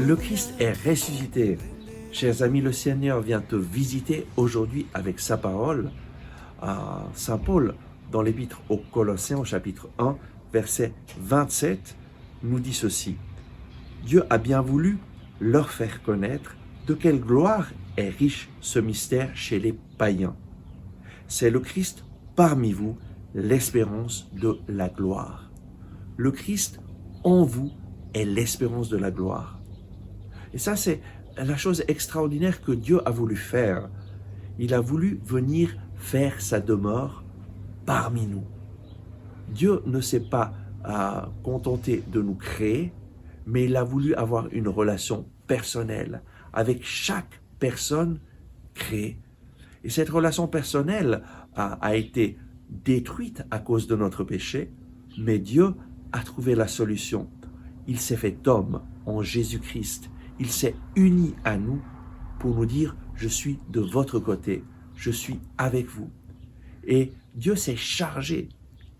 Le Christ est ressuscité. Chers amis, le Seigneur vient te visiter aujourd'hui avec sa parole. Saint Paul, dans l'épître aux Colossiens, au chapitre 1, verset 27, nous dit ceci. Dieu a bien voulu leur faire connaître de quelle gloire est riche ce mystère chez les païens. C'est le Christ parmi vous, l'espérance de la gloire. Le Christ en vous est l'espérance de la gloire. Et ça, c'est la chose extraordinaire que Dieu a voulu faire. Il a voulu venir faire sa demeure parmi nous. Dieu ne s'est pas contenté de nous créer, mais il a voulu avoir une relation personnelle avec chaque personne créée. Et cette relation personnelle a été détruite à cause de notre péché, mais Dieu a trouvé la solution. Il s'est fait homme en Jésus-Christ. Il s'est uni à nous pour nous dire « Je suis de votre côté, je suis avec vous ». Et Dieu s'est chargé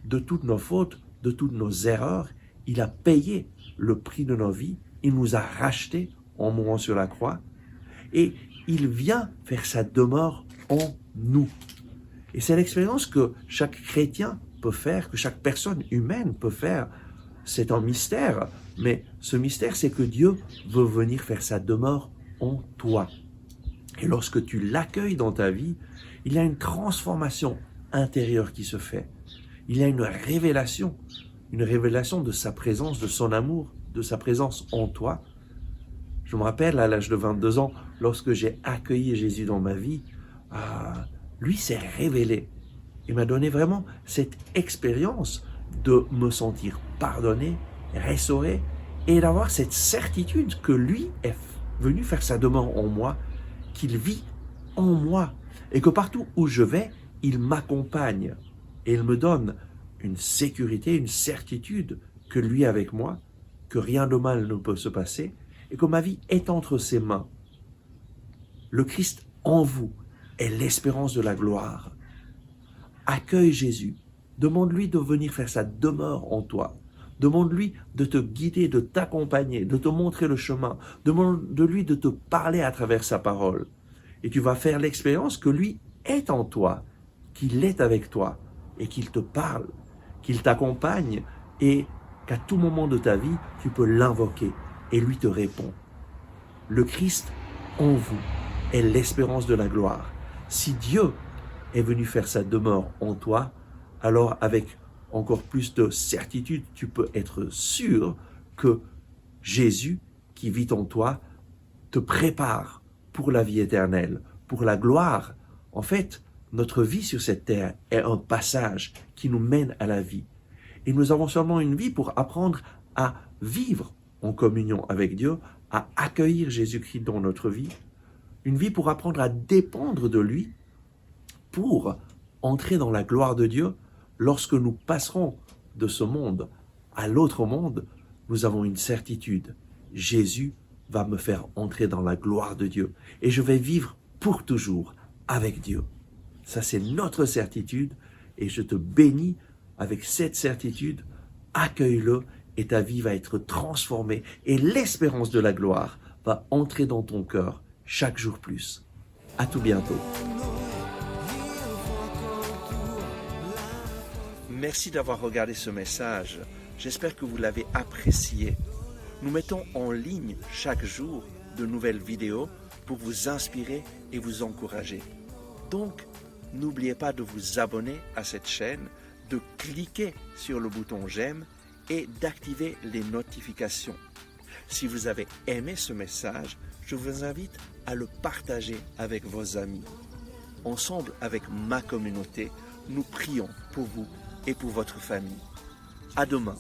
de toutes nos fautes, de toutes nos erreurs. Il a payé le prix de nos vies. Il nous a rachetés en mourant sur la croix. Et il vient faire sa demeure en nous. Et c'est l'expérience que chaque chrétien peut faire, que chaque personne humaine peut faire. C'est un mystère, mais ce mystère, c'est que Dieu veut venir faire sa demeure en toi. Et lorsque tu l'accueilles dans ta vie, il y a une transformation intérieure qui se fait. Il y a une révélation de sa présence, de son amour, de sa présence en toi. Je me rappelle, à l'âge de 22 ans, lorsque j'ai accueilli Jésus dans ma vie, lui s'est révélé. Il m'a donné vraiment cette expérience de me sentir pardonné, restauré, et d'avoir cette certitude que lui est venu faire sa demeure en moi, qu'il vit en moi, et que partout où je vais, il m'accompagne, et il me donne une sécurité, une certitude que lui est avec moi, que rien de mal ne peut se passer, et que ma vie est entre ses mains. Le Christ en vous est l'espérance de la gloire. Accueille Jésus. Demande-lui de venir faire sa demeure en toi. Demande-lui de te guider, de t'accompagner, de te montrer le chemin. Demande-lui de te parler à travers sa parole. Et tu vas faire l'expérience que lui est en toi, qu'il est avec toi et qu'il te parle, qu'il t'accompagne et qu'à tout moment de ta vie, tu peux l'invoquer et lui te répond. Le Christ en vous est l'espérance de la gloire. Si Dieu est venu faire sa demeure en toi, alors avec encore plus de certitude, tu peux être sûr que Jésus, qui vit en toi, te prépare pour la vie éternelle, pour la gloire. En fait, notre vie sur cette terre est un passage qui nous mène à la vie. Et nous avons seulement une vie pour apprendre à vivre en communion avec Dieu, à accueillir Jésus-Christ dans notre vie, une vie pour apprendre à dépendre de lui, pour entrer dans la gloire de Dieu. Lorsque nous passerons de ce monde à l'autre monde, nous avons une certitude. Jésus va me faire entrer dans la gloire de Dieu et je vais vivre pour toujours avec Dieu. Ça, c'est notre certitude et je te bénis avec cette certitude. Accueille-le et ta vie va être transformée et l'espérance de la gloire va entrer dans ton cœur chaque jour plus. À tout bientôt. Merci d'avoir regardé ce message. J'espère que vous l'avez apprécié. Nous mettons en ligne chaque jour de nouvelles vidéos pour vous inspirer et vous encourager. Donc, n'oubliez pas de vous abonner à cette chaîne, de cliquer sur le bouton j'aime et d'activer les notifications. Si vous avez aimé ce message, je vous invite à le partager avec vos amis. Ensemble avec ma communauté, nous prions pour vous et pour votre famille. À demain.